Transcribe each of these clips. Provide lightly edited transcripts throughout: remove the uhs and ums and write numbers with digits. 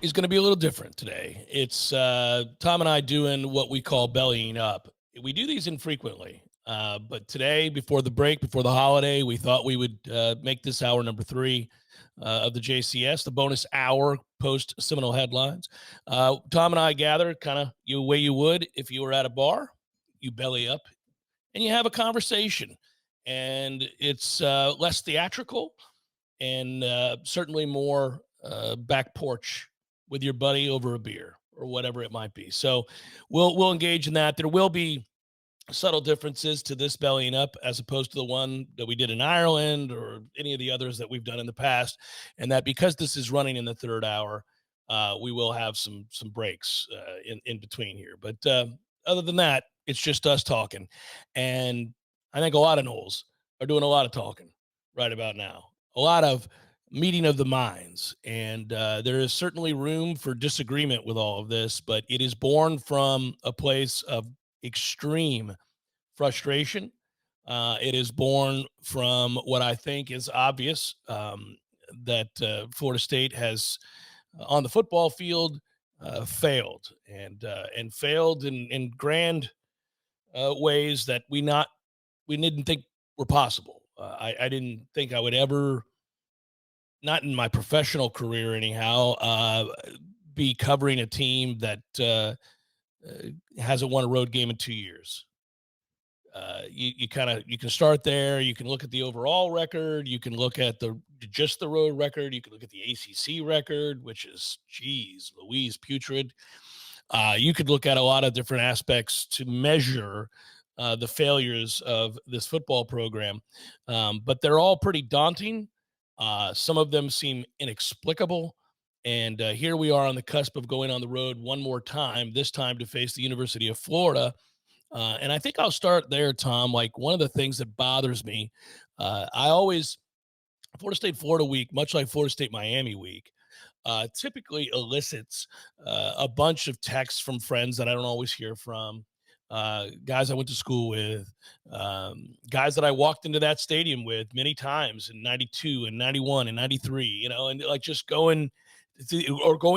is going to be a little different today. It's Tom and I doing what we call bellying up. We do these infrequently, but today, before the break, before the holiday, we thought we would make this hour number 3 of the JCS, the bonus hour post Seminole headlines. Tom and I gather kind of the way you would if you were at a bar. You belly up and you have a conversation, and it's less theatrical and certainly more back porch with your buddy over a beer or whatever it might be. So we'll engage in that. There will be subtle differences to this bellying up as opposed to the one that we did in Ireland or any of the others that we've done in the past, and that because this is running in the third hour, we will have some breaks in between here. But other than that, it's just us talking, and I think a lot of Noles are doing a lot of talking right about now. A lot of meeting of the minds, and there is certainly room for disagreement with all of this, but it is born from a place of extreme frustration. It is born from what I think is obvious, that Florida State has on the football field failed, and failed in grand ways that we didn't think were possible. I didn't think I would ever, not in my professional career anyhow, be covering a team that hasn't won a road game in 2 years. You can start there. You can look at the overall record. You can look at just the road record. You can look at the ACC record, which is, geez, Louise, putrid. You could look at a lot of different aspects to measure the failures of this football program, but they're all pretty daunting. Some of them seem inexplicable. And here we are on the cusp of going on the road one more time, this time to face the University of Florida. And I think I'll start there, Tom. Like, one of the things that bothers me, Florida State Florida week, much like Florida State Miami week, typically elicits a bunch of texts from friends that I don't always hear from, guys I went to school with, guys that I walked into that stadium with many times in 92 and 91 and 93, and like just going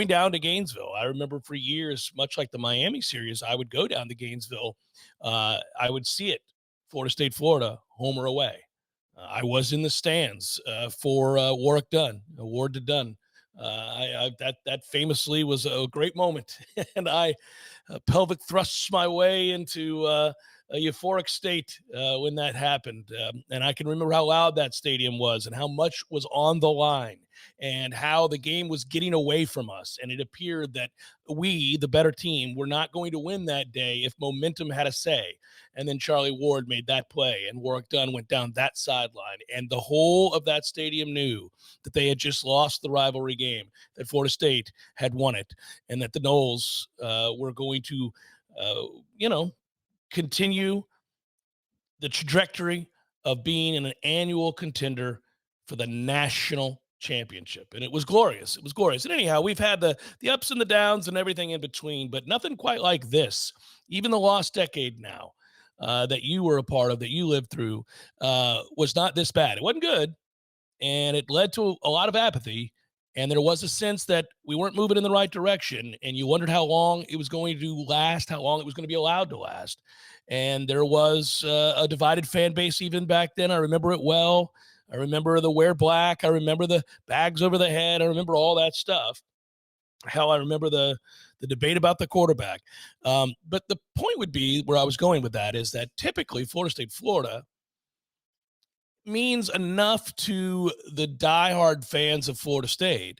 down to Gainesville. I remember for years, much like the Miami series, I would go down to Gainesville. I would see it, Florida State, Florida, home or away. I was in the stands for Warwick Dunn, award to Dunn. That famously was a great moment, and I pelvic thrusts my way into a euphoric state when that happened. And I can remember how loud that stadium was and how much was on the line and how the game was getting away from us. And it appeared that we, the better team, were not going to win that day if momentum had a say. And then Charlie Ward made that play, and Warwick Dunn went down that sideline. And the whole of that stadium knew that they had just lost the rivalry game, that Florida State had won it, and that the Noles were going to, continue the trajectory of being an annual contender for the national championship. And it was glorious. It was glorious. And anyhow, we've had the ups and the downs and everything in between, but nothing quite like this. Even the lost decade now that you were a part of, that you lived through, was not this bad. It wasn't good, and it led to a lot of apathy. And there was a sense that we weren't moving in the right direction, and you wondered how long it was going to last, how long it was going to be allowed to last. And there was a divided fan base even back then. I remember it well. I remember the wear black. I remember the bags over the head. I remember all that stuff. Hell, I remember the debate about the quarterback. But the point would be, where I was going with that, is that typically Florida State, Florida means enough to the diehard fans of Florida State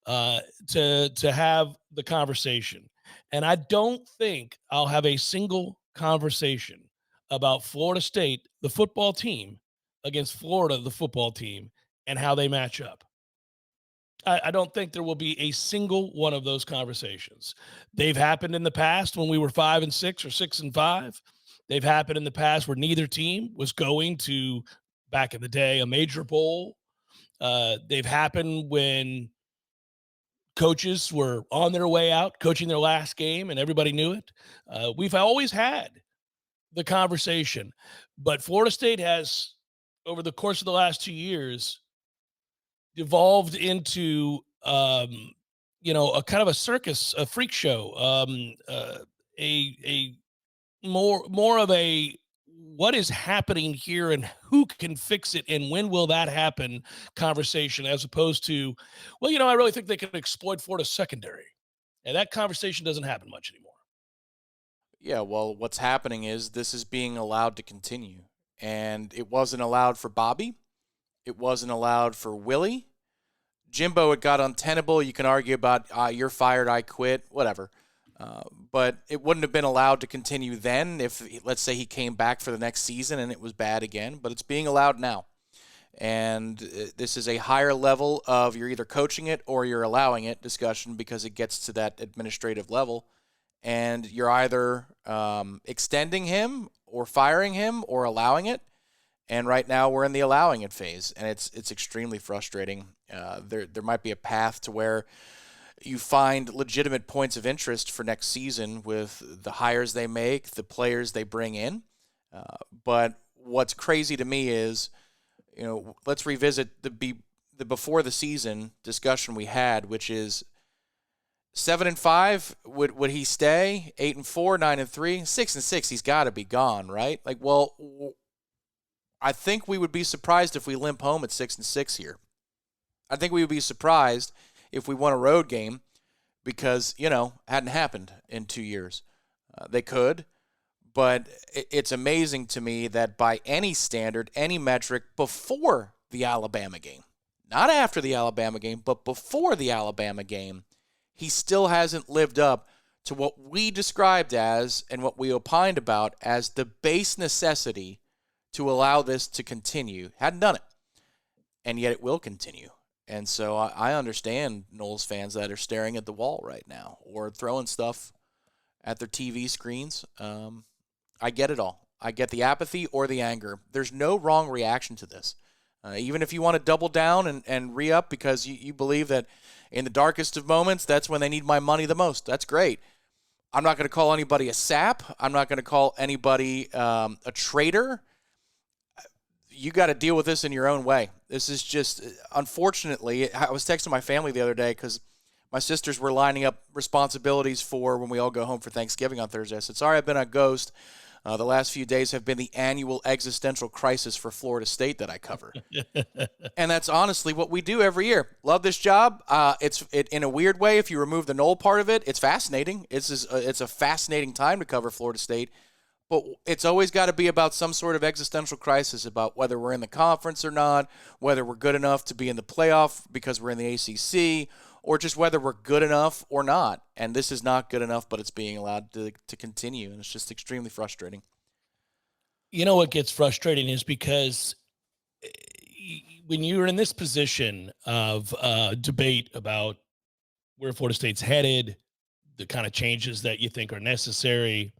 to have the conversation. And I don't think I'll have a single conversation about Florida State, the football team, against Florida, the football team, and how they match up. I don't think there will be a single one of those conversations. They've happened in the past when we were 5-6 or 6-5. They've happened in the past where neither team was going to, back in the day, a major bowl. They've happened when coaches were on their way out, coaching their last game, and everybody knew it. We've always had the conversation, but Florida State has, over the course of the last 2 years, evolved into a kind of a circus, a freak show, a more of a what is happening here and who can fix it and when will that happen conversation, as opposed to, well, I really think they can exploit Florida secondary. And that conversation doesn't happen much anymore. Yeah, well, what's happening is this is being allowed to continue. And it wasn't allowed for Bobby. It wasn't allowed for Willie. Jimbo, it got untenable. You can argue about, you're fired, I quit, whatever. But it wouldn't have been allowed to continue then if, let's say, he came back for the next season and it was bad again. But it's being allowed now. And this is a higher level of you're either coaching it or you're allowing it discussion, because it gets to that administrative level. And you're either extending him or firing him or allowing it. And right now we're in the allowing it phase, and it's extremely frustrating. There might be a path to where you find legitimate points of interest for next season with the hires they make, the players they bring in. But what's crazy to me is, let's revisit the before the season discussion we had, which is 7-5. Would he stay? 8-4, 9-3, 6-6. He's got to be gone, right? Like, well, I think we would be surprised if we limp home at 6-6 here. I think we would be surprised if we won a road game because, hadn't happened in 2 years. They could, but it's amazing to me that by any standard, any metric, before the Alabama game, not after the Alabama game, but before the Alabama game, he still hasn't lived up to what we described as and what we opined about as the base necessity to allow this to continue. Hadn't done it. And yet it will continue. And so I understand Noles fans that are staring at the wall right now or throwing stuff at their TV screens. I get it all. I get the apathy or the anger. There's no wrong reaction to this. Even if you want to double down and re-up because you believe that in the darkest of moments, that's when they need my money the most. That's great. I'm not going to call anybody a sap. I'm not going to call anybody a traitor. You got to deal with this in your own way. This is just, unfortunately, I was texting my family the other day because my sisters were lining up responsibilities for when we all go home for Thanksgiving on Thursday. I said, sorry, I've been a ghost. The last few days have been the annual existential crisis for Florida State that I cover. And that's honestly what we do every year. Love this job. It's in a weird way, if you remove the Nole part of it, it's fascinating. It's a fascinating time to cover Florida State. But it's always got to be about some sort of existential crisis about whether we're in the conference or not, whether we're good enough to be in the playoff because we're in the ACC, or just whether we're good enough or not. And this is not good enough, but it's being allowed to continue, and it's just extremely frustrating. What gets frustrating is because when you're in this position of debate about where Florida State's headed, the kind of changes that you think are necessary,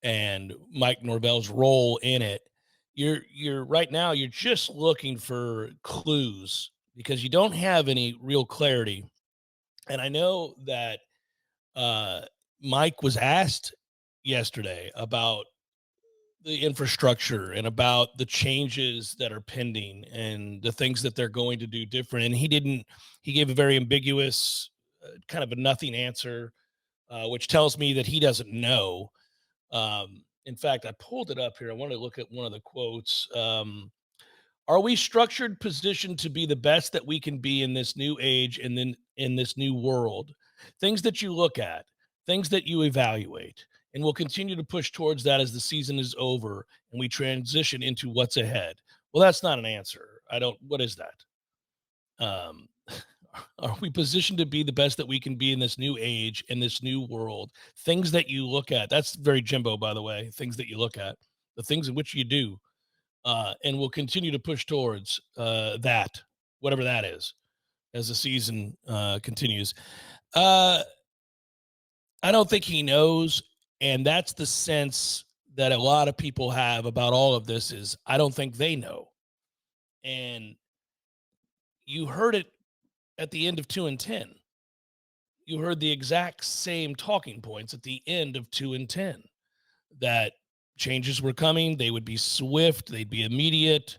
and Mike Norvell's role in it, you're right now, you're just looking for clues because you don't have any real clarity. And I know that Mike was asked yesterday about the infrastructure and about the changes that are pending and the things that they're going to do different. And he gave a very ambiguous, kind of a nothing answer, which tells me that he doesn't know. In fact, I pulled it up here. I want to look at one of the quotes. Are we structured, positioned to be the best that we can be in this new age and then in this new world? Things that you look at, things that you evaluate, and we'll continue to push towards that as the season is over and we transition into what's ahead. Well, that's not an answer. What is that? Are we positioned to be the best that we can be in this new age, in this new world? Things that you look at. That's very Jimbo, by the way. Things that you look at, the things in which you do, and we'll continue to push towards that, whatever that is, as the season continues. I don't think he knows, and that's the sense that a lot of people have about all of this is I don't think they know. And you heard it at the end of 2-10. You heard the exact same talking points at the end of 2-10, that changes were coming. They would be swift. They'd be immediate,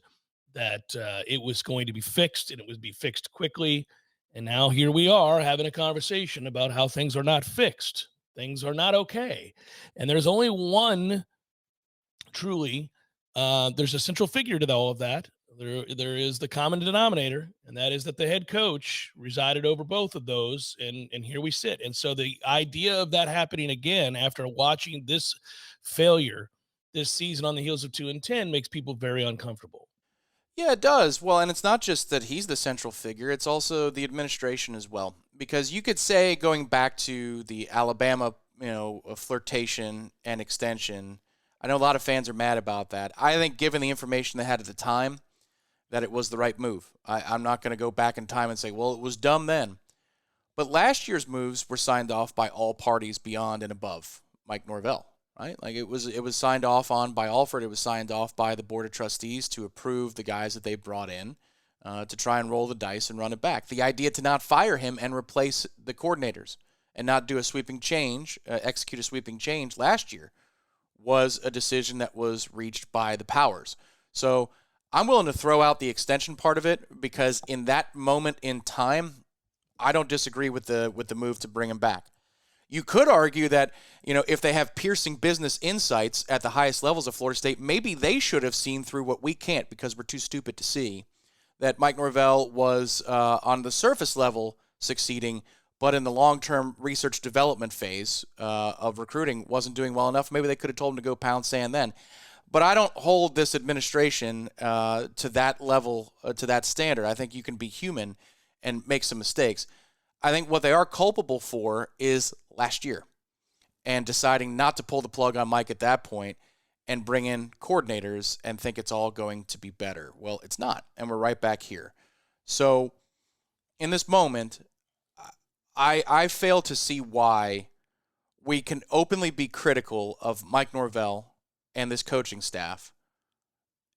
that it was going to be fixed and it would be fixed quickly. And now here we are having a conversation about how things are not fixed. Things are not okay. And there's only one truly, there's a central figure to all of that. There is the common denominator, and that is that the head coach resided over both of those, and here we sit. And so the idea of that happening again after watching this failure this season on the heels of 2-10 makes people very uncomfortable. Yeah, it does. Well, and it's not just that he's the central figure, it's also the administration as well. Because you could say, going back to the Alabama, flirtation and extension, I know a lot of fans are mad about that. I think, given the information they had at the time, that it was the right move. I'm not going to go back in time and say, well, it was dumb then. But last year's moves were signed off by all parties beyond and above Mike Norvell, right? Like it was signed off on by Alford. It was signed off by the Board of Trustees to approve the guys that they brought in to try and roll the dice and run it back. The idea to not fire him and replace the coordinators and not do a sweeping change, execute a sweeping change last year was a decision that was reached by the powers. So I'm willing to throw out the extension part of it because in that moment in time, I don't disagree with the move to bring him back. You could argue that, if they have piercing business insights at the highest levels of Florida State, maybe they should have seen through what we can't because we're too stupid to see, that Mike Norvell was on the surface level succeeding, but in the long-term research development phase of recruiting wasn't doing well enough. Maybe they could have told him to go pound sand then. But I don't hold this administration to that level, to that standard. I think you can be human and make some mistakes. I think what they are culpable for is last year and deciding not to pull the plug on Mike at that point and bring in coordinators and think it's all going to be better. Well, it's not, and we're right back here. So in this moment, I fail to see why we can openly be critical of Mike Norvell and this coaching staff,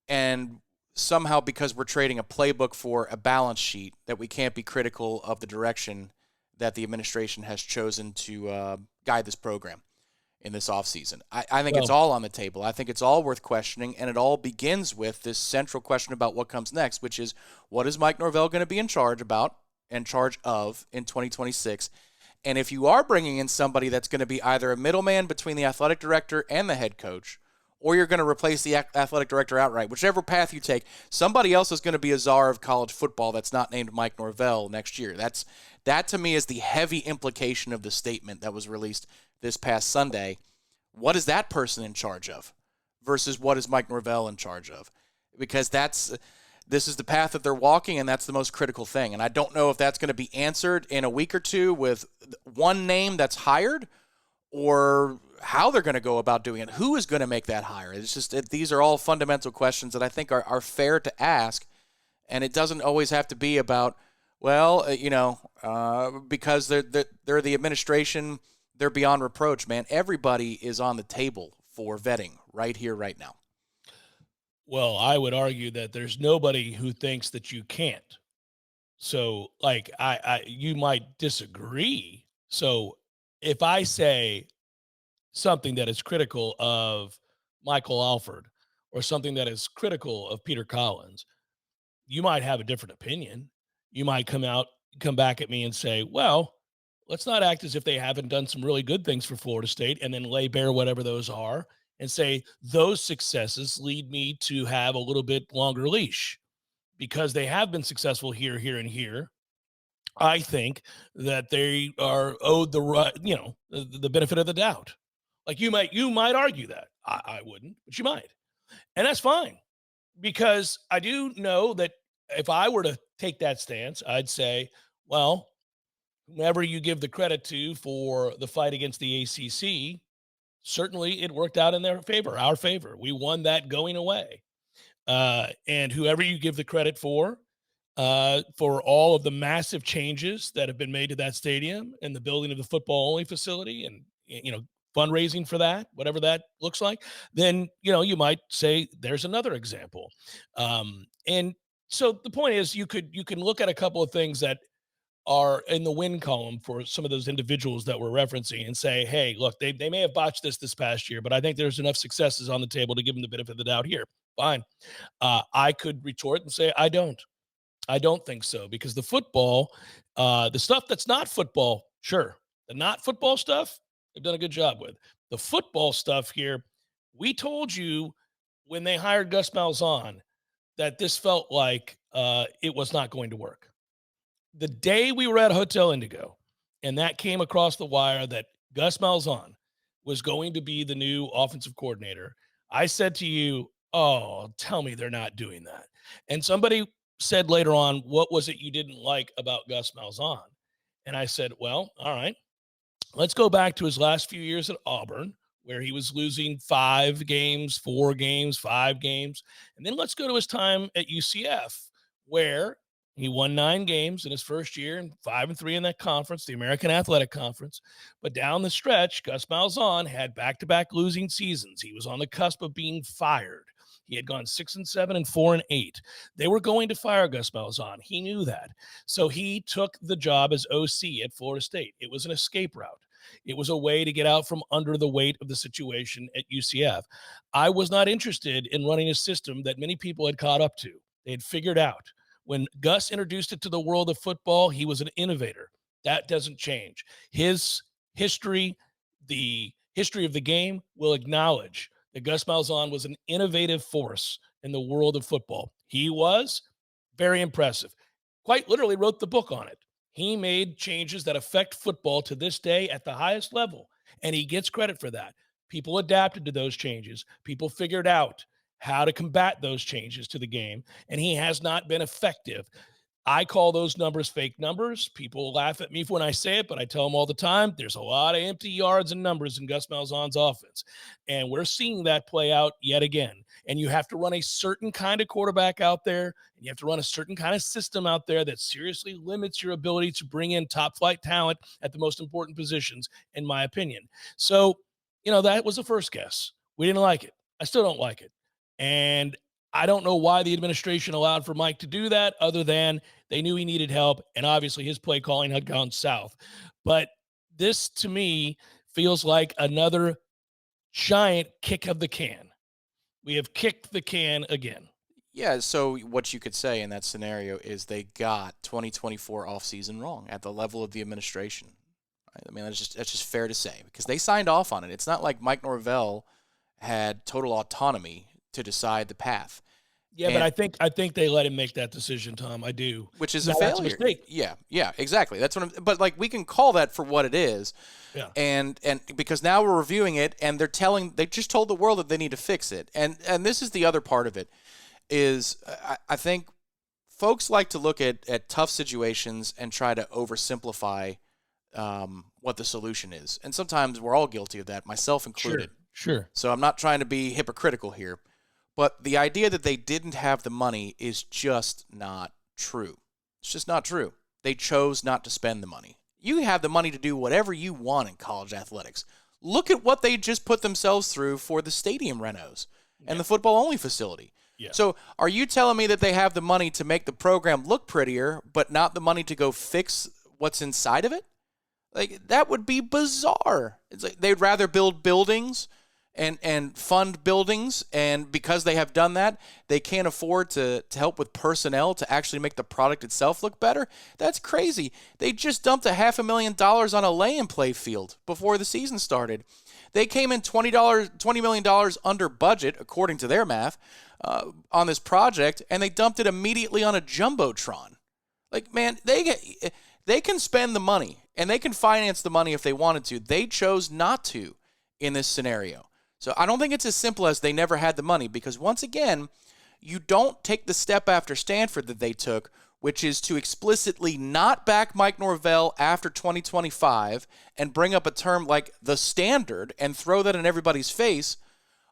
and somehow because we're trading a playbook for a balance sheet that we can't be critical of the direction that the administration has chosen to guide this program in this offseason. I think it's all on the table. I think it's all worth questioning, and it all begins with this central question about what comes next, which is what is Mike Norvell going to be in charge of in 2026? And if you are bringing in somebody that's going to be either a middleman between the athletic director and the head coach, or you're going to replace the athletic director outright. Whichever path you take, somebody else is going to be a czar of college football that's not named Mike Norvell next year. That to me is the heavy implication of the statement that was released this past Sunday. What is that person in charge of versus what is Mike Norvell in charge of? Because this is the path that they're walking, and that's the most critical thing. And I don't know if that's going to be answered in a week or two with one name that's hired, or how they're going to go about doing it. Who is going to make that hire? It's just these are all fundamental questions that I think are fair to ask, and it doesn't always have to be about, because they're the administration, they're beyond reproach, man. Everybody is on the table for vetting right here, right now. Well, I would argue that there's nobody who thinks that you can't. So, like, you might disagree. So, if I say something that is critical of Michael Alford or something that is critical of Peter Collins, you might have a different opinion. You might come back at me and say, well, let's not act as if they haven't done some really good things for Florida State and then lay bare whatever those are and say those successes lead me to have a little bit longer leash because they have been successful here, here, and here. I think that they are owed the benefit of the doubt. Like you might argue that. I wouldn't, but you might. And that's fine because I do know that if I were to take that stance, I'd say, well, whomever you give the credit to for the fight against the ACC, certainly it worked out in their favor, our favor. We won that going away. And whoever you give the credit for all of the massive changes that have been made to that stadium and the building of the football only facility and, fundraising for that, whatever that looks like, then, you might say there's another example. And so the point is you can look at a couple of things that are in the win column for some of those individuals that we're referencing and say, hey, look, they may have botched this past year, but I think there's enough successes on the table to give them the benefit of the doubt here. Fine. I could retort and say, I don't. I don't think so because the football, the stuff that's not football, sure. The not football stuff, they've done a good job with. The football stuff here, we told you when they hired Gus Malzahn that this felt like it was not going to work. The day we were at Hotel Indigo and that came across the wire that Gus Malzahn was going to be the new offensive coordinator, I said to you, oh, tell me they're not doing that. And somebody said later on, what was it you didn't like about Gus Malzahn? And I said, well, all right, let's go back to his last few years at Auburn, where he was losing 5 games, 4 games, 5 games. And then let's go to his time at UCF, where he won 9 games in his first year and 5-3 in that conference, the American Athletic Conference. But down the stretch, Gus Malzahn had back-to-back losing seasons. He was on the cusp of being fired. He had gone 6-7 and 4-8. They were going to fire Gus Malzahn. He knew that. So he took the job as OC at Florida State. It was an escape route. It was a way to get out from under the weight of the situation at UCF. I was not interested in running a system that many people had caught up to. They had figured out. When Gus introduced it to the world of football, he was an innovator. That doesn't change. His history, the history of the game, will acknowledge that Gus Malzahn was an innovative force in the world of football. He was very impressive. Quite literally wrote the book on it. He made changes that affect football to this day at the highest level, and he gets credit for that. People adapted to those changes. People figured out how to combat those changes to the game, and he has not been effective. I call those numbers fake numbers. People laugh at me when I say it, but I tell them all the time, there's a lot of empty yards and numbers in Gus Malzahn's offense. And we're seeing that play out yet again. And you have to run a certain kind of quarterback out there, and you have to run a certain kind of system out there that seriously limits your ability to bring in top flight talent at the most important positions, in my opinion. So, that was the first guess. We didn't like it. I still don't like it. And I don't know why the administration allowed for Mike to do that other than they knew he needed help, and obviously his play calling had gone south. But this, to me, feels like another giant kick of the can. We have kicked the can again. Yeah, so what you could say in that scenario is they got 2024 offseason wrong at the level of the administration. I mean, that's just fair to say because they signed off on it. It's not like Mike Norvell had total autonomy to decide the path. Yeah, but I think they let him make that decision, Tom. I do. Which is Now, a that's failure. mistake. Yeah, exactly. That's what but like we can call that for what it is. Yeah. And because now we're reviewing it and they just told the world that they need to fix it. And this is the other part of it is I think folks like to look at tough situations and try to oversimplify what the solution is. And sometimes we're all guilty of that, myself included. Sure. So I'm not trying to be hypocritical here. But the idea that they didn't have the money is just not true. It's just not true. They chose not to spend the money. You have the money to do whatever you want in college athletics. Look at what they just put themselves through for the stadium renos and the football-only facility. Yeah. So are you telling me that they have the money to make the program look prettier, but not the money to go fix what's inside of it? Like, that would be bizarre. It's like they'd rather build buildings and fund buildings, and because they have done that, they can't afford to help with personnel to actually make the product itself look better. That's crazy. They just dumped $500,000 on a lay-and-play field before the season started. They came in $20 million under budget, according to their math, on this project, and they dumped it immediately on a jumbotron. Like, man, they can spend the money, and they can finance the money if they wanted to. They chose not to in this scenario. So I don't think it's as simple as they never had the money because, once again, you don't take the step after Stanford that they took, which is to explicitly not back Mike Norvell after 2025 and bring up a term like the standard and throw that in everybody's face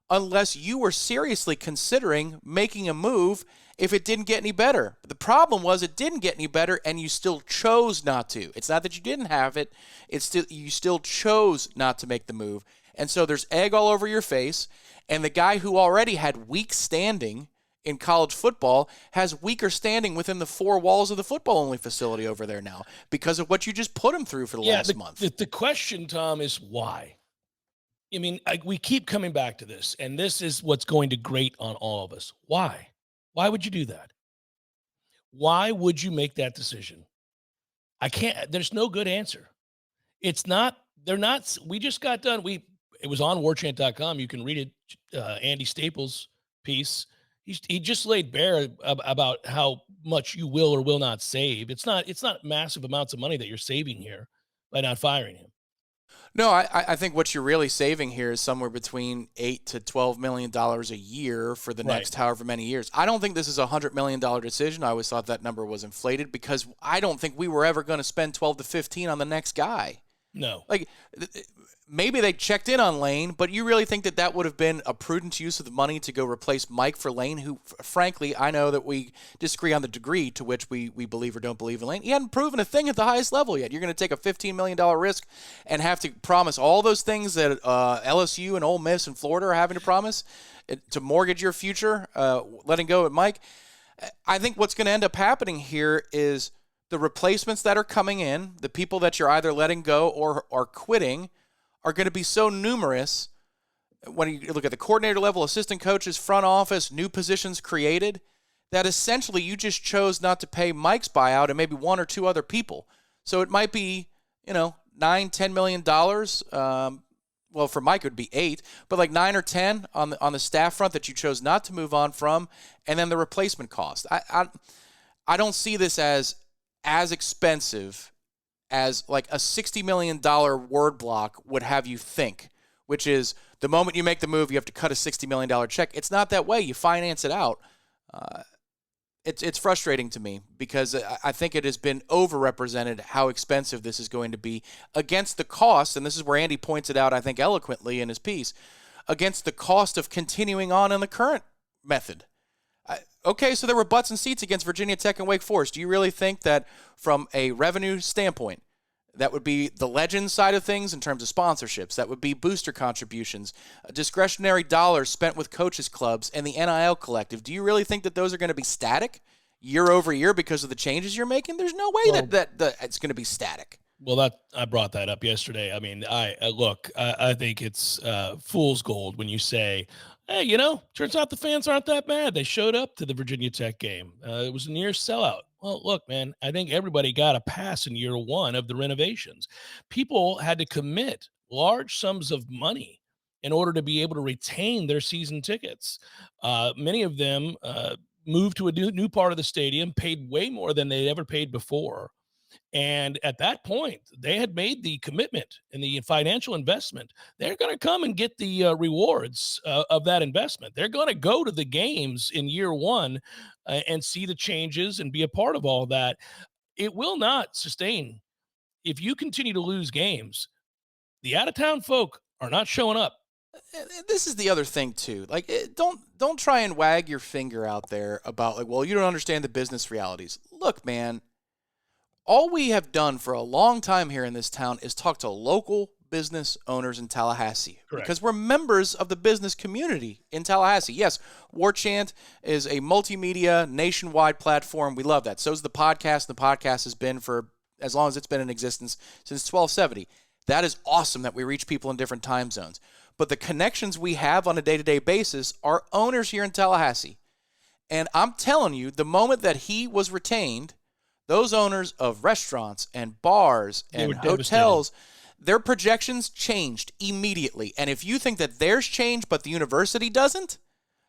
unless you were seriously considering making a move if it didn't get any better. The problem was it didn't get any better and you still chose not to. It's not that you didn't have it. You still chose not to make the move. And so there's egg all over your face, and the guy who already had weak standing in college football has weaker standing within the 4 walls of the football-only facility over there now because of what you just put him through for the last month. The question, Tom, is why? I mean, we keep coming back to this, and this is what's going to grate on all of us. Why? Why would you do that? Why would you make that decision? I can't. There's no good answer. It's not. They're not. We just got done. It was on warchant.com. You can read it. Andy Staples' piece. He just laid bare about how much you will or will not save. It's not massive amounts of money that you're saving here by not firing him. No, I think what you're really saving here is somewhere between $8 to $12 million a year for the Right. next however many years. I don't think this is $100 million decision. I always thought that number was inflated because I don't think we were ever going to spend 12 to 15 on the next guy. No. Like, maybe they checked in on Lane, but you really think that that would have been a prudent use of the money to go replace Mike for Lane, who, frankly, I know that we disagree on the degree to which we believe or don't believe in Lane. He hadn't proven a thing at the highest level yet. You're going to take a $15 million risk and have to promise all those things that LSU and Ole Miss and Florida are having to promise to mortgage your future, letting go at Mike. I think what's going to end up happening here is the replacements that are coming in, the people that you're either letting go or are quitting, are going to be so numerous when you look at the coordinator level, assistant coaches, front office, new positions created, that essentially you just chose not to pay Mike's buyout and maybe one or two other people. So it might be, $9-10 million. Well, for Mike, it would be 8, but like 9 or 10 on the staff front that you chose not to move on from, and then the replacement cost. I don't see this as expensive as like a $60 million word block would have you think, which is the moment you make the move, you have to cut a $60 million check. It's not that way. You finance it out. It's frustrating to me because I think it has been overrepresented how expensive this is going to be against the cost, and this is where Andy points it out, I think, eloquently in his piece, against the cost of continuing on in the current method. Okay, so there were butts and seats against Virginia Tech and Wake Forest. Do you really think that from a revenue standpoint, that would be the legend side of things in terms of sponsorships, that would be booster contributions, discretionary dollars spent with coaches clubs, and the NIL collective? Do you really think that those are going to be static year over year because of the changes you're making? There's no way that it's going to be static. Well, I brought that up yesterday. I mean, I think it's fool's gold when you say, hey, turns out the fans aren't that bad. They showed up to the Virginia Tech game. It was a near sellout. Well, look, man, I think everybody got a pass in year one of the renovations. People had to commit large sums of money in order to be able to retain their season tickets. Many of them moved to a new part of the stadium, paid way more than they'd ever paid before. And at that point, they had made the commitment and the financial investment. They're going to come and get the rewards of that investment. They're going to go to the games in year one and see the changes and be a part of all that. It will not sustain. If you continue to lose games, the out-of-town folk are not showing up. This is the other thing too. Like, don't try and wag your finger out there about like, well, you don't understand the business realities. Look, man. All we have done for a long time here in this town is talk to local business owners in Tallahassee. Correct. Because we're members of the business community in Tallahassee. Yes, Warchant is a multimedia nationwide platform. We love that. So is the podcast. The podcast has been for as long as it's been in existence, since 1270. That is awesome that we reach people in different time zones. But the connections we have on a day-to-day basis are owners here in Tallahassee. And I'm telling you, the moment that he was retained, those owners of restaurants and bars and hotels, their projections changed immediately. And if you think that theirs changed but the university doesn't,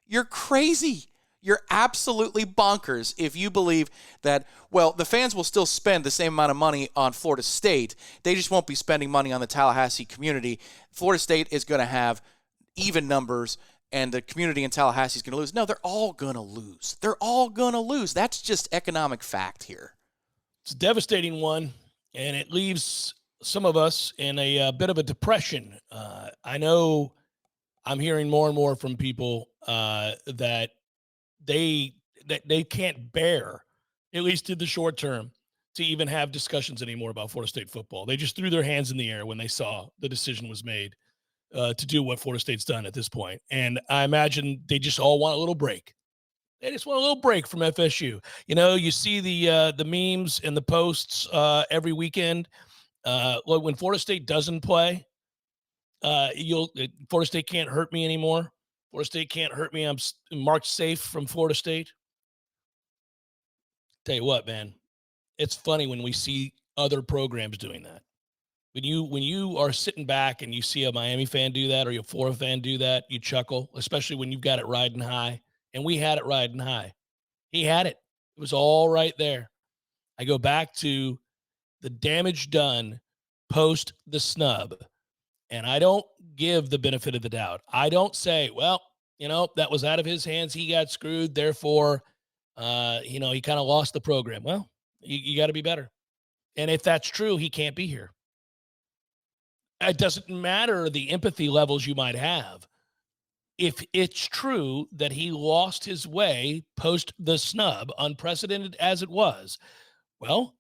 you're crazy. You're absolutely bonkers if you believe that, well, the fans will still spend the same amount of money on Florida State. They just won't be spending money on the Tallahassee community. Florida State is going to have even numbers, and the community in Tallahassee is going to lose. No, they're all going to lose. They're all going to lose. That's just economic fact here. It's a devastating one, and it leaves some of us in a bit of a depression. I know I'm hearing more and more from people that they can't bear, at least in the short term, to even have discussions anymore about Florida State football. They just threw their hands in the air when they saw the decision was made to do what Florida State's done at this point. And I imagine they just all want a little break. They just want a little break from FSU. You see the memes and the posts every weekend. When Florida State doesn't play, Florida State can't hurt me anymore. Florida State can't hurt me. I'm marked safe from Florida State. Tell you what, man, it's funny when we see other programs doing that. When you are sitting back and you see a Miami fan do that or a Florida fan do that, you chuckle, especially when you've got it riding high. And we had it riding high. He had it. It was all right there. I go back to the damage done post the snub, and I don't give the benefit of the doubt. I don't say, well, that was out of his hands. He got screwed. Therefore, he kind of lost the program. Well, you got to be better. And if that's true, he can't be here. It doesn't matter the empathy levels you might have. If it's true that he lost his way post the snub, unprecedented as it was, well,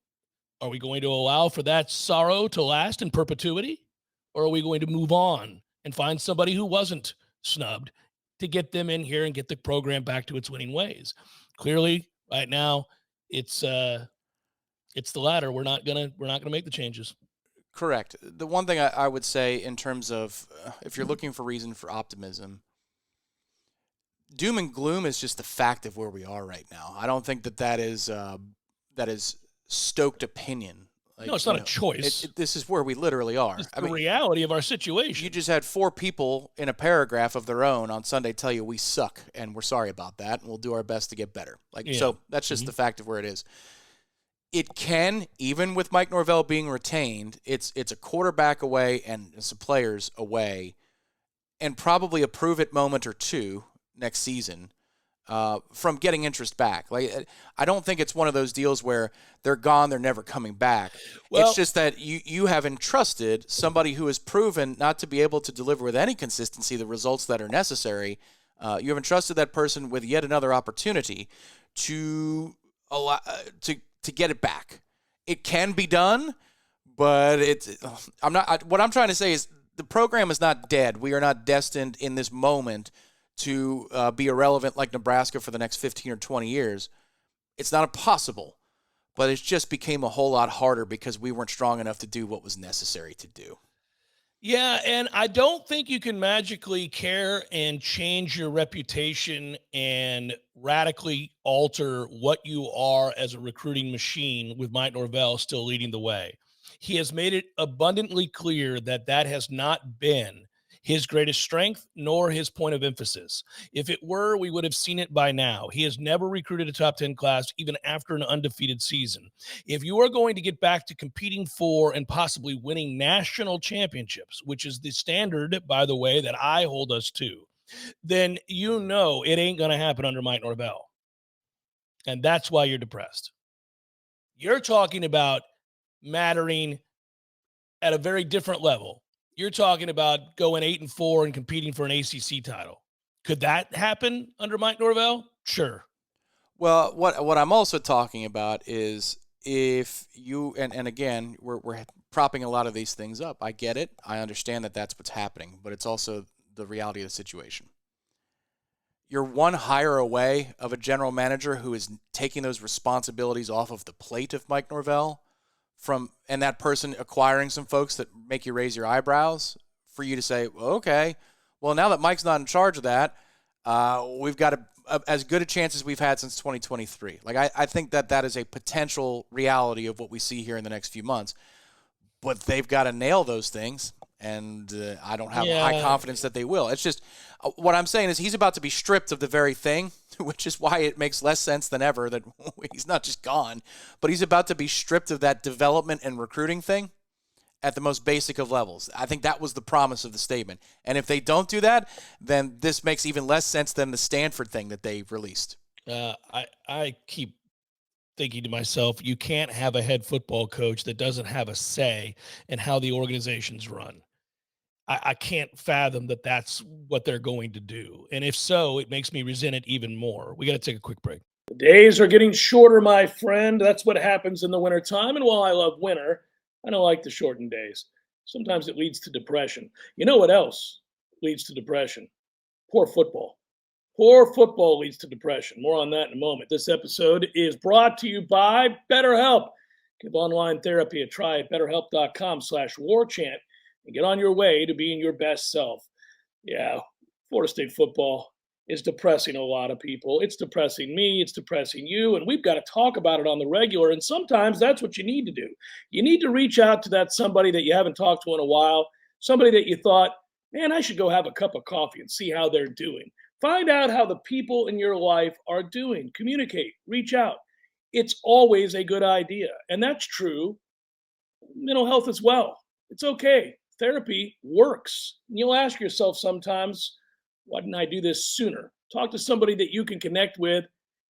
are we going to allow for that sorrow to last in perpetuity? Or are we going to move on and find somebody who wasn't snubbed to get them in here and get the program back to its winning ways? Clearly, right now, it's the latter. We're not gonna make the changes. Correct. The one thing I would say in terms of if you're looking for reason for optimism, doom and gloom is just the fact of where we are right now. I don't think that is stoked opinion. Like, no, it's not a choice. This is where we literally are. It's the reality of our situation. You just had 4 people in a paragraph of their own on Sunday tell you we suck and we're sorry about that and we'll do our best to get better. So that's just the fact of where it is. It can, even with Mike Norvell being retained, it's a quarterback away and some players away, and probably a prove it moment or two next season from getting interest back. I don't think it's one of those deals where they're gone, they're never coming back. Well, it's just that you have entrusted somebody who has proven not to be able to deliver with any consistency the results that are necessary. You have entrusted that person with yet another opportunity to allow to get it back. It can be done, but what I'm trying to say is the program is not dead. We are not destined in this moment to be irrelevant like Nebraska for the next 15 or 20 years. It's not impossible, but it just became a whole lot harder because we weren't strong enough to do what was necessary to do. Yeah, and I don't think you can magically care and change your reputation and radically alter what you are as a recruiting machine with Mike Norvell still leading the way. He has made it abundantly clear that has not been his greatest strength, nor his point of emphasis. If it were, we would have seen it by now. He has never recruited a top 10 class, even after an undefeated season. If you are going to get back to competing for and possibly winning national championships, which is the standard, by the way, that I hold us to, then it ain't going to happen under Mike Norvell. And that's why you're depressed. You're talking about mattering at a very different level. You're talking about going 8-4 and competing for an ACC title. Could that happen under Mike Norvell? Sure. Well, what I'm also talking about is if you and again we're propping a lot of these things up. I get it. I understand that that's what's happening, but it's also the reality of the situation. You're one hire away of a general manager who is taking those responsibilities off of the plate of Mike Norvell. And that person acquiring some folks that make you raise your eyebrows for you to say, okay, well, now that Mike's not in charge of that, we've got as good a chance as we've had since 2023. I think that is a potential reality of what we see here in the next few months. But they've got to nail those things, and I don't have high confidence that they will. It's just what I'm saying is he's about to be stripped of the very thing, which is why it makes less sense than ever that he's not just gone, but he's about to be stripped of that development and recruiting thing at the most basic of levels. I think that was the promise of the statement. And if they don't do that, then this makes even less sense than the Stanford thing that they released. I keep thinking to myself, you can't have a head football coach that doesn't have a say in how the organization's run. I can't fathom that that's what they're going to do. And if so, it makes me resent it even more. We got to take a quick break. The days are getting shorter, my friend. That's what happens in the wintertime. And while I love winter, I don't like the shortened days. Sometimes it leads to depression. You know what else leads to depression? Poor football. Poor football leads to depression. More on that in a moment. This episode is brought to you by BetterHelp. Give online therapy a try at betterhelp.com/warchant. And get on your way to being your best self. Yeah, Florida State football, is depressing a lot of people. It's depressing me. It's depressing you. And we've got to talk about it on the regular. And sometimes that's what you need to do. You need to reach out to that somebody that you haven't talked to in a while, somebody that you thought, man, I should go have a cup of coffee and see how they're doing. Find out how the people in your life are doing. Communicate, reach out. It's always a good idea. And that's true mental health as well. It's okay. Therapy works. You'll ask yourself sometimes, why didn't I do this sooner? Talk to somebody that you can connect with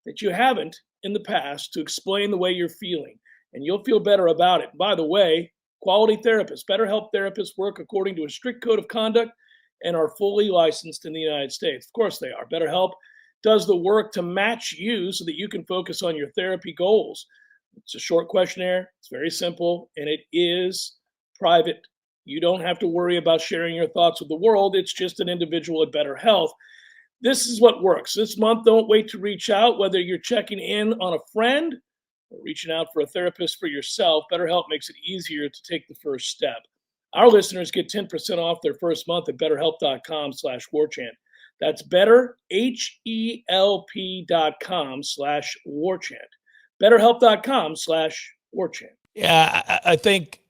that you haven't in the past to explain the way you're feeling, and you'll feel better about it. By the way, quality therapists, BetterHelp therapists work according to a strict code of conduct and are fully licensed in the United States. Of course they are. BetterHelp does the work to match you so that you can focus on your therapy goals. It's a short questionnaire. It's very simple, and it is private. You don't have to worry about sharing your thoughts with the world. It's just an individual at Better Health. This is what works. This month, don't wait to reach out, whether you're checking in on a friend or reaching out for a therapist for yourself. BetterHelp makes it easier to take the first step. Our listeners get 10% off their first month at betterhelp.com/warchant. That's betterhelp.com/warchant. betterhelp.com/warchant. Yeah, I think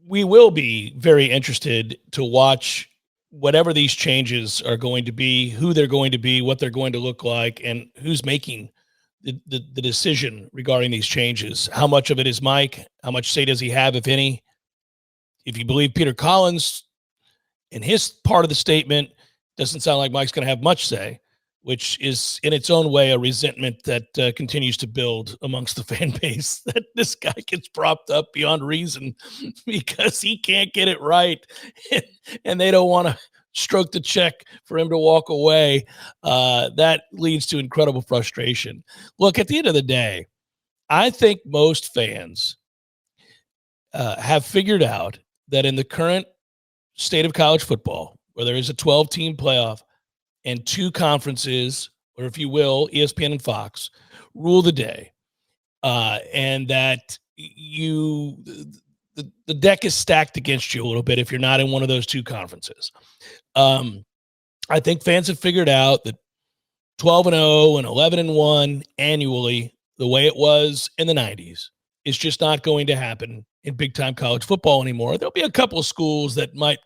we will be very interested to watch whatever these changes are going to be, who they're going to be, what they're going to look like, and who's making the decision regarding these changes. How much of it is Mike? How much say does he have, if any? If you believe Peter Collins in his part of the statement, doesn't sound like Mike's going to have much say, which is in its own way a resentment that continues to build amongst the fan base, that this guy gets propped up beyond reason because he can't get it right. And they don't want to stroke the check for him to walk away. That leads to incredible frustration. Look, at the end of the day, I think most fans have figured out that in the current state of college football, where there is a 12-team playoff, and two conferences, or if you will, ESPN and Fox, rule the day, and that the deck is stacked against you a little bit if you're not in one of those two conferences. I think fans have figured out that 12-0 and 11-1 annually, the way it was in the 90s, is just not going to happen in big-time college football anymore. There'll be a couple of schools that might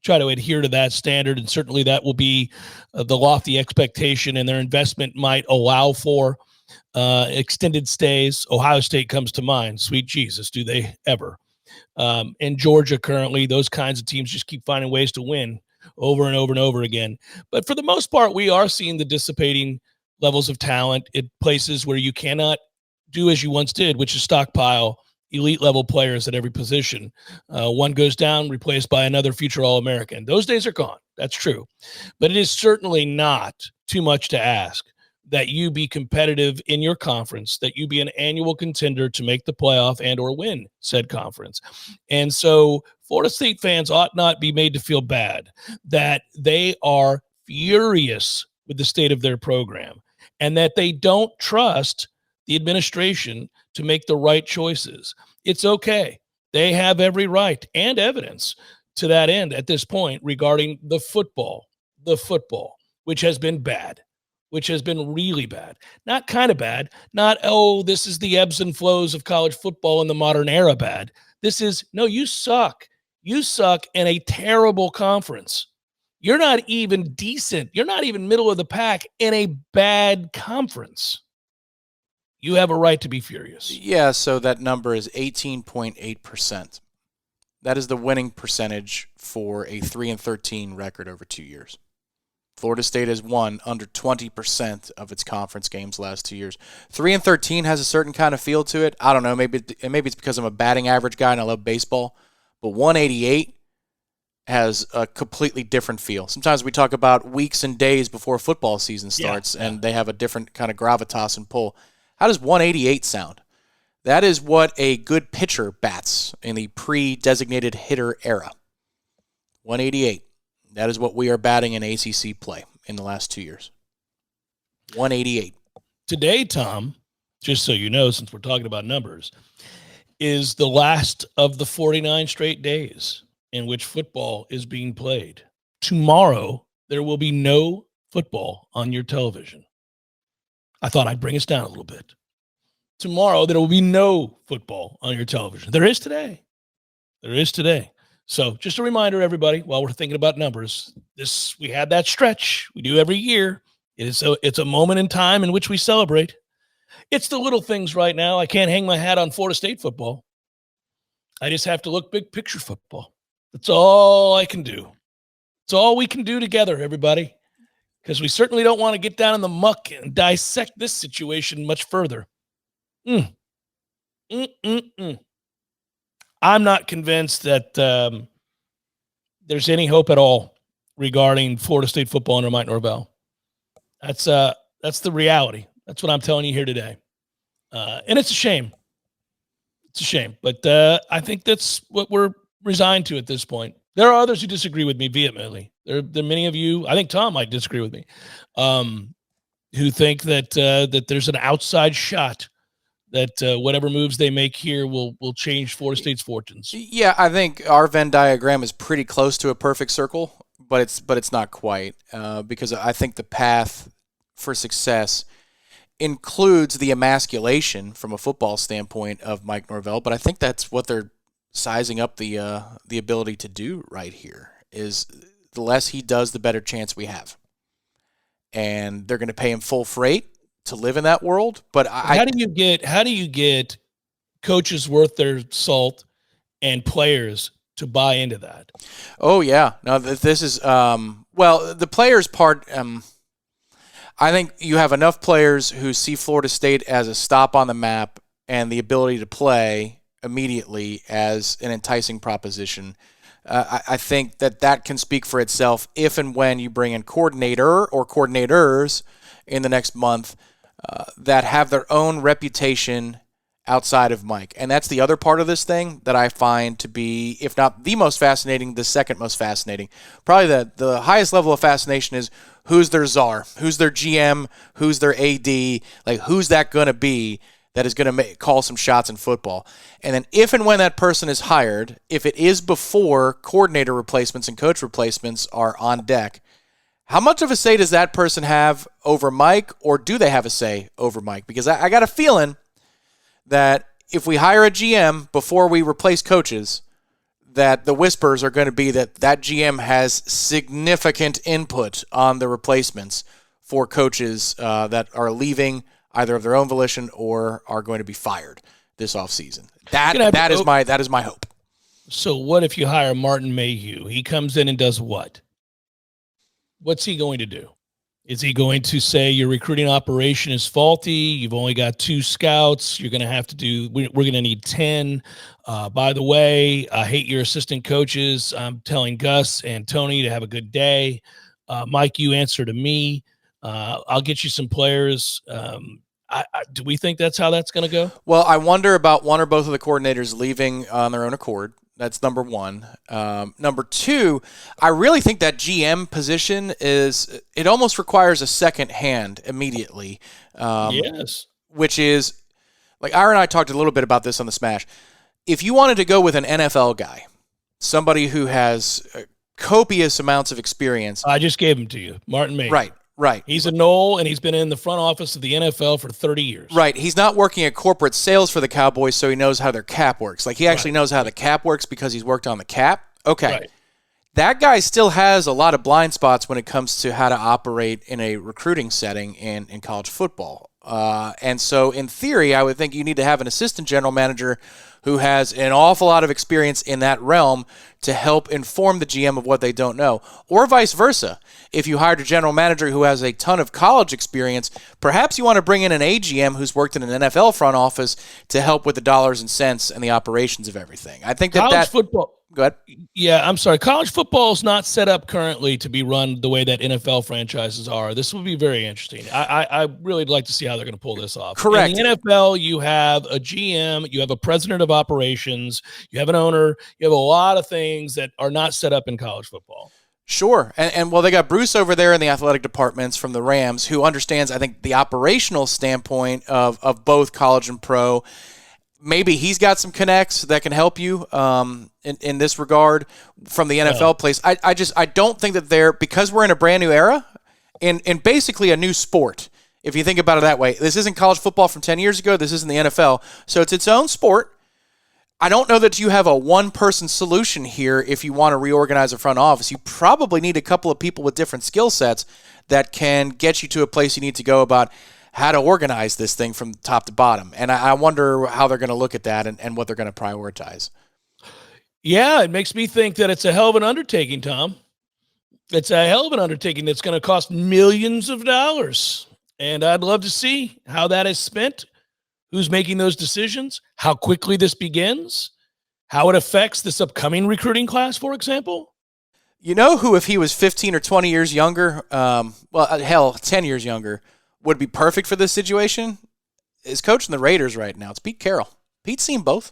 try to adhere to that standard, and certainly that will be the lofty expectation, and their investment might allow for extended stays. Ohio State comes to mind. Sweet Jesus, do they ever? In Georgia currently, those kinds of teams just keep finding ways to win over and over and over again. But for the most part, we are seeing the dissipating levels of talent in places where you cannot do as you once did, which is stockpile elite level players at every position. One goes down, replaced by another future All-American. Those days are gone. That's true. But it is certainly not too much to ask that you be competitive in your conference, that you be an annual contender to make the playoff and or win said conference. And so Florida State fans ought not be made to feel bad that they are furious with the state of their program and that they don't trust the administration to make the right choices. It's okay. They have every right and evidence to that end at this point regarding the football, which has been bad, which has been really bad. Not kind of bad, not, oh, this is the ebbs and flows of college football in the modern era bad. This is, no, you suck. You suck in a terrible conference. You're not even decent. You're not even middle of the pack in a bad conference. You have a right to be furious. Yeah, so that number is 18.8%. That is the winning percentage for a 3-13 record over 2 years. Florida State has won under 20% of its conference games the last 2 years. 3-13 has a certain kind of feel to it. I don't know. Maybe it's because I'm a batting average guy and I love baseball. But 188 has a completely different feel. Sometimes we talk about weeks and days before football season starts, and they have a different kind of gravitas and pull. How does 188 sound? That is what a good pitcher bats in the pre-designated hitter era. 188. That is what we are batting in ACC play in the last 2 years. 188. Today, Tom, just so you know, since we're talking about numbers, is the last of the 49 straight days in which football is being played. Tomorrow, there will be no football on your television. I thought I'd bring us down a little bit. Tomorrow, there will be no football on your television. There is today. So just a reminder, everybody, while we're thinking about numbers, we had that stretch we do every year. It's a moment in time in which we celebrate. It's the little things right now. I can't hang my hat on Florida State football. I just have to look big picture football. That's all I can do. It's all we can do together, everybody, because we certainly don't want to get down in the muck and dissect this situation much further. I'm not convinced that there's any hope at all regarding Florida State football under Mike Norvell. That's the reality. That's what I'm telling you here today. And it's a shame. It's a shame. But I think that's what we're resigned to at this point. There are others who disagree with me vehemently. There are many of you, I think Tom might disagree with me, who think that there's an outside shot that whatever moves they make here will change Florida State's fortunes. Yeah, I think our Venn diagram is pretty close to a perfect circle, but it's not quite because I think the path for success includes the emasculation from a football standpoint of Mike Norvell, but I think that's what they're sizing up the ability to do right here. Is the less he does, the better chance we have, and they're going to pay him full freight to live in that world. But how do you get coaches worth their salt and players to buy into that? Oh yeah, no, this is the players part. I think you have enough players who see Florida State as a stop on the map and the ability to play immediately as an enticing proposition. I think that can speak for itself if and when you bring in coordinator or coordinators in the next month that have their own reputation outside of Mike. And that's the other part of this thing that I find to be, if not the most fascinating, the second most fascinating. Probably the highest level of fascination is who's their czar, who's their GM, who's their AD, like who's that going to be that is going to call some shots in football. And then if and when that person is hired, if it is before coordinator replacements and coach replacements are on deck, how much of a say does that person have over Mike, or do they have a say over Mike? Because I got a feeling that if we hire a GM before we replace coaches, that the whispers are going to be that GM has significant input on the replacements for coaches that are leaving either of their own volition or are going to be fired this offseason. That is my hope. So what if you hire Martin Mayhew? He comes in and does what? What's he going to do? Is he going to say your recruiting operation is faulty? You've only got 2 scouts. You're going to have to do, we're going to need 10. By the way, I hate your assistant coaches. I'm telling Gus and Tony to have a good day. Mike, you answer to me. I'll get you some players. Do we think that's how that's going to go? Well, I wonder about one or both of the coordinators leaving on their own accord. That's number one. Number two, I really think that GM position it almost requires a second hand immediately. Yes. Which is, like Ira and I talked a little bit about this on the Smash. If you wanted to go with an NFL guy, somebody who has copious amounts of experience. I just gave him to you, Martin Mayhew. Right. He's a Nole, and he's been in the front office of the NFL for 30 years. Right. He's not working at corporate sales for the Cowboys, so he knows how their cap works. Like, he actually knows how the cap works because he's worked on the cap. Okay. Right. That guy still has a lot of blind spots when it comes to how to operate in a recruiting setting in college football. And so, in theory, I would think you need to have an assistant general manager who has an awful lot of experience in that realm to help inform the GM of what they don't know. Or vice versa. If you hired a general manager who has a ton of college experience, perhaps you want to bring in an AGM who's worked in an NFL front office to help with the dollars and cents and the operations of everything. I think college football. Go ahead. Yeah, I'm sorry. College football is not set up currently to be run the way that NFL franchises are. This will be very interesting. I really would like to see how they're going to pull this off. Correct. In the NFL, you have a GM, you have a president of operations, you have an owner, you have a lot of things that are not set up in college football. Sure. And well, they got Bruce over there in the athletic departments from the Rams who understands, I think, the operational standpoint of both college and pro. Maybe he's got some connects that can help you in this regard from the NFL place. I don't think that because we're in a brand new era in basically a new sport. If you think about it that way, this isn't college football from 10 years ago. This isn't the NFL. So it's its own sport. I don't know that you have a one-person solution here if you want to reorganize a front office. You probably need a couple of people with different skill sets that can get you to a place you need to go about how to organize this thing from top to bottom. And I wonder how they're going to look at that and what they're going to prioritize. Yeah, it makes me think that it's a hell of an undertaking, Tom. It's a hell of an undertaking that's going to cost millions of dollars. And I'd love to see how that is spent, who's making those decisions, how quickly this begins, how it affects this upcoming recruiting class, for example. You know who, if he was 15 or 20 years younger, 10 years younger, would be perfect for this situation? Is coaching the Raiders right now. It's Pete Carroll. Pete's seen both.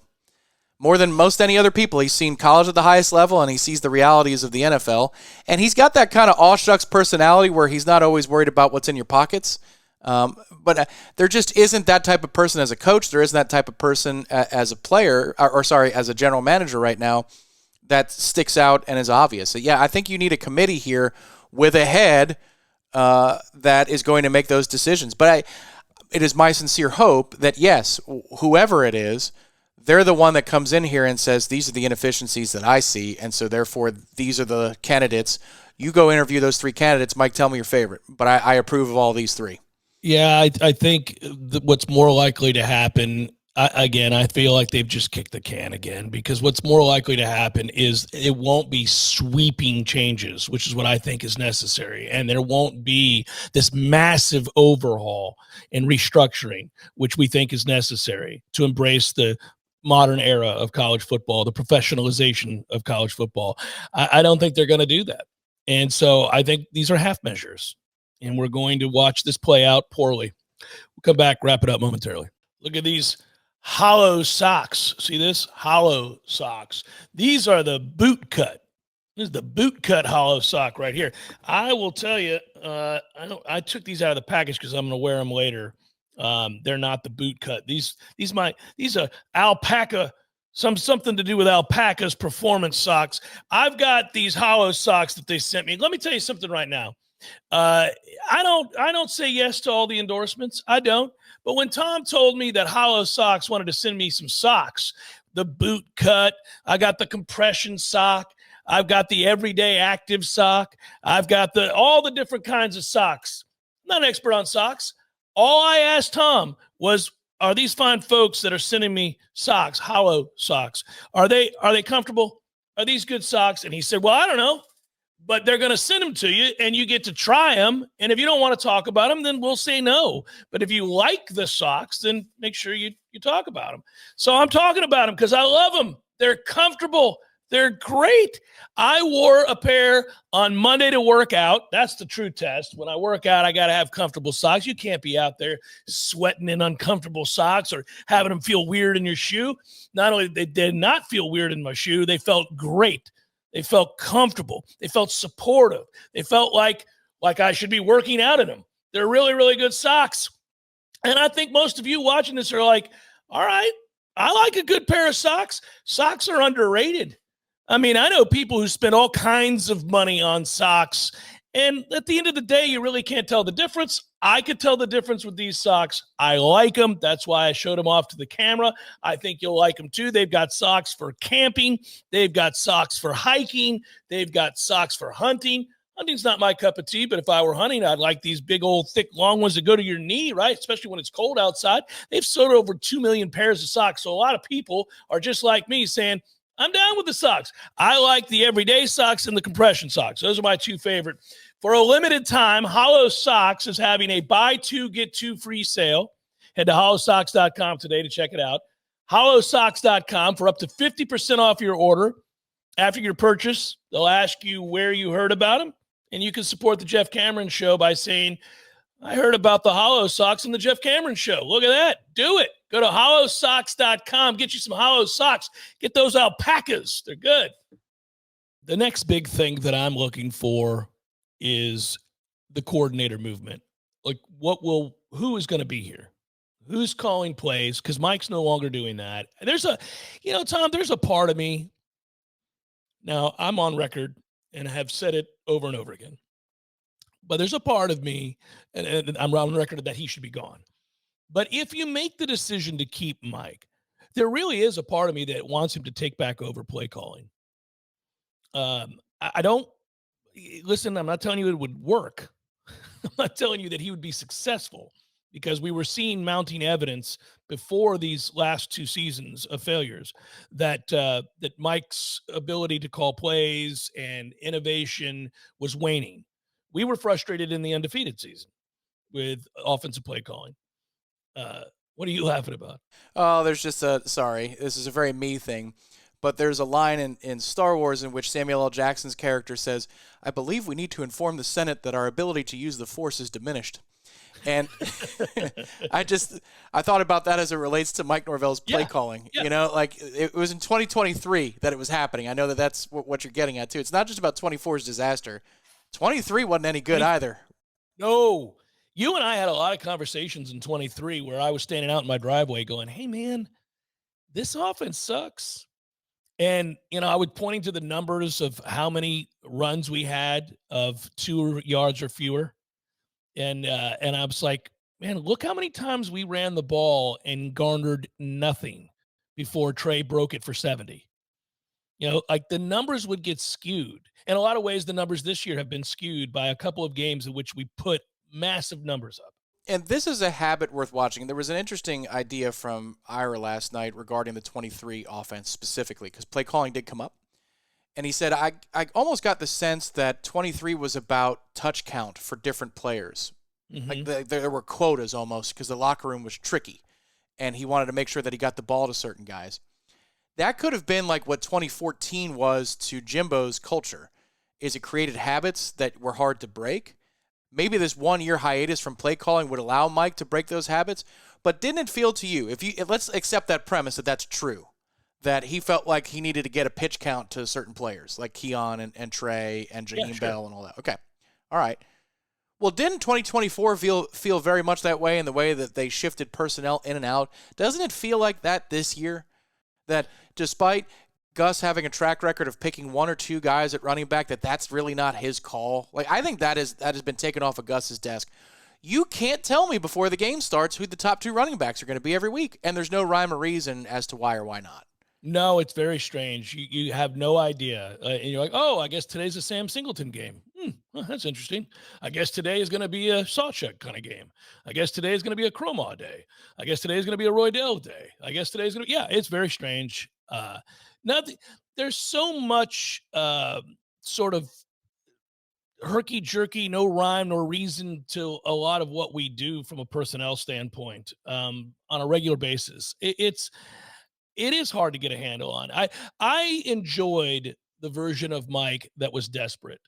More than most any other people. He's seen college at the highest level, and he sees the realities of the NFL. And he's got that kind of all-shucks personality where he's not always worried about what's in your pockets. But there just isn't that type of person as a coach. There isn't that type of person as a player, as a general manager right now that sticks out and is obvious. So, yeah, I think you need a committee here with a head that is going to make those decisions. But it is my sincere hope that, yes, whoever it is, they're the one that comes in here and says, these are the inefficiencies that I see, and so therefore these are the candidates. You go interview those three candidates. Mike, tell me your favorite. But I approve of all these three. Yeah, I think what's more likely to happen, I feel like they've just kicked the can again, because what's more likely to happen is it won't be sweeping changes, which is what I think is necessary. And there won't be this massive overhaul and restructuring, which we think is necessary to embrace the modern era of college football, the professionalization of college football. I don't think they're going to do that. And so I think these are half measures, and we're going to watch this play out poorly. We'll come back, wrap it up momentarily. Look at these hollow socks. See this? Hollow socks. These are the boot cut. This is the boot cut hollow sock right here. I will tell you, I took these out of the package because I'm going to wear them later. They're not the boot cut. These are alpaca, something to do with alpaca's performance socks. I've got these hollow socks that they sent me. Let me tell you something right now. I don't say yes to all the endorsements. I don't. But when Tom told me that Hollow Socks wanted to send me some socks, the boot cut, I got the compression sock, I've got the everyday active sock, I've got all the different kinds of socks. I'm not an expert on socks. All I asked Tom was, are these fine folks that are sending me socks, hollow socks, are they comfortable? Are these good socks? And he said, well, I don't know, but they're going to send them to you and you get to try them. And if you don't want to talk about them, then we'll say no. But if you like the socks, then make sure you talk about them. So I'm talking about them because I love them. They're comfortable. They're great. I wore a pair on Monday to work out. That's the true test. When I work out, I got to have comfortable socks. You can't be out there sweating in uncomfortable socks or having them feel weird in your shoe. Not only they did not feel weird in my shoe, they felt great. They felt comfortable. They felt supportive. They felt like I should be working out in them. They're really, really good socks. And I think most of you watching this are like, all right, I like a good pair of socks. Socks are underrated. I mean, I know people who spend all kinds of money on socks, and at the end of the day, you really can't tell the difference. I could tell the difference with these socks. I like them. That's why I showed them off to the camera. I think you'll like them too. They've got socks for camping. They've got socks for hiking. They've got socks for hunting. Hunting's not my cup of tea, but if I were hunting, I'd like these big old thick long ones that go to your knee, right? Especially when it's cold outside. They've sold over 2 million pairs of socks. So a lot of people are just like me saying, I'm down with the socks. I like the everyday socks and the compression socks. Those are my two favorite. For a limited time, Hollow Socks is having a buy two, get two free sale. Head to hollowsocks.com today to check it out. Hollowsocks.com for up to 50% off your order. After your purchase, they'll ask you where you heard about them, and you can support the Jeff Cameron Show by saying, I heard about the Hollow Socks on the Jeff Cameron Show. Look at that. Do it. Go to hollowsocks.com. Get you some hollow socks. Get those alpacas. They're good. The next big thing that I'm looking for is the coordinator movement. Like, who is going to be here? Who's calling plays? Because Mike's no longer doing that. There's Tom, there's a part of me. Now, I'm on record and have said it over and over again. but there's a part of me, and I'm on record that he should be gone. But if you make the decision to keep Mike, there really is a part of me that wants him to take back over play calling. I don't listen. I'm not telling you it would work. I'm not telling you that he would be successful because we were seeing mounting evidence before these last 2 seasons of failures that Mike's ability to call plays and innovation was waning. We were frustrated in the undefeated season with offensive play calling. What are you laughing about? Oh, there's just sorry, this is a very me thing, but there's a line in Star Wars in which Samuel L. Jackson's character says, "I believe we need to inform the Senate that our ability to use the Force is diminished." And I thought about that as it relates to Mike Norvell's play calling. Yeah. You know, like it was in 2023 that it was happening. I know that that's what you're getting at too. It's not just about 24's disaster. 23 wasn't any good either. No. You and I had a lot of conversations in 23 where I was standing out in my driveway going, "Hey, man, this offense sucks." And, I would pointing to the numbers of how many runs we had of 2 yards or fewer. And I was like, "Man, look how many times we ran the ball and garnered nothing before Trey broke it for 70." Like the numbers would get skewed. In a lot of ways, the numbers this year have been skewed by a couple of games in which we put massive numbers up. And this is a habit worth watching. There was an interesting idea from Ira last night regarding the 23 offense specifically, because play calling did come up. And he said, I almost got the sense that 23 was about touch count for different players. Mm-hmm. Like there were quotas almost because the locker room was tricky. And he wanted to make sure that he got the ball to certain guys. That could have been like what 2014 was to Jimbo's culture, is it created habits that were hard to break. Maybe this 1-year hiatus from play calling would allow Mike to break those habits, but didn't it feel to you, if let's accept that premise that that's true, that he felt like he needed to get a pitch count to certain players like Keon and Trey and Jaheim Bell and all that. Okay. All right. Well, didn't 2024 feel very much that way in the way that they shifted personnel in and out? Doesn't it feel like that this year? That despite Gus having a track record of picking 1 or 2 guys at running back, that's really not his call. Like, I think that has been taken off of Gus's desk. You can't tell me before the game starts who the top 2 running backs are going to be every week, and there's no rhyme or reason as to why or why not. No, it's very strange. You have no idea. And you're like, "Oh, I guess today's a Sam Singleton game. Well, that's interesting. I guess today is going to be a Sawchuk kind of game. I guess today is going to be a Cromaw day. I guess today is going to be a Roydell day. I guess today's going to it's very strange. Nothing. There's so much sort of herky-jerky, no rhyme nor reason to a lot of what we do from a personnel standpoint on a regular basis. It is hard to get a handle on. I enjoyed the version of Mike that was desperate.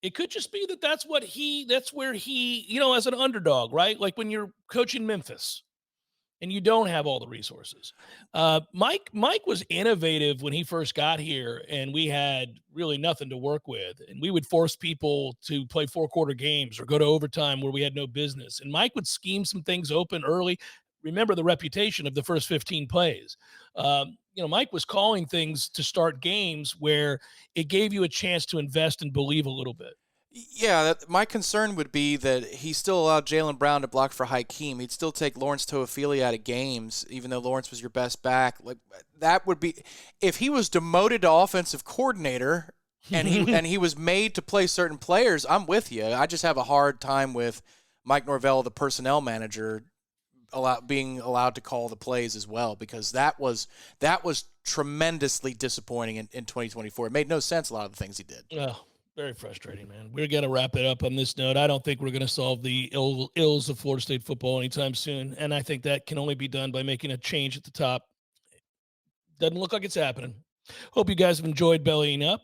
It could just be that's where he, as an underdog, right? Like when you're coaching Memphis and you don't have all the resources. Mike was innovative when he first got here, and we had really nothing to work with. And we would force people to play 4-quarter games or go to overtime where we had no business. And Mike would scheme some things open early. Remember the reputation of the first 15 plays. Mike was calling things to start games where it gave you a chance to invest and believe a little bit. Yeah, my concern would be that he still allowed Jaylen Brown to block for Hakeem. He'd still take Lawrence Toafili out of games, even though Lawrence was your best back. Like that would be if he was demoted to offensive coordinator and he was made to play certain players. I'm with you. I just have a hard time with Mike Norvell, the personnel manager, being allowed to call the plays as well, because that was tremendously disappointing in 2024. It made no sense, a lot of the things he did. Oh, very frustrating, man. We're going to wrap it up on this note. I don't think we're going to solve the ills of Florida State football anytime soon, and I think that can only be done by making a change at the top. Doesn't look like it's happening. Hope you guys have enjoyed Bellying Up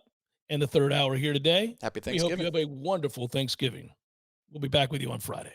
and the third hour here today. Happy Thanksgiving. We hope you have a wonderful Thanksgiving. We'll be back with you on Friday.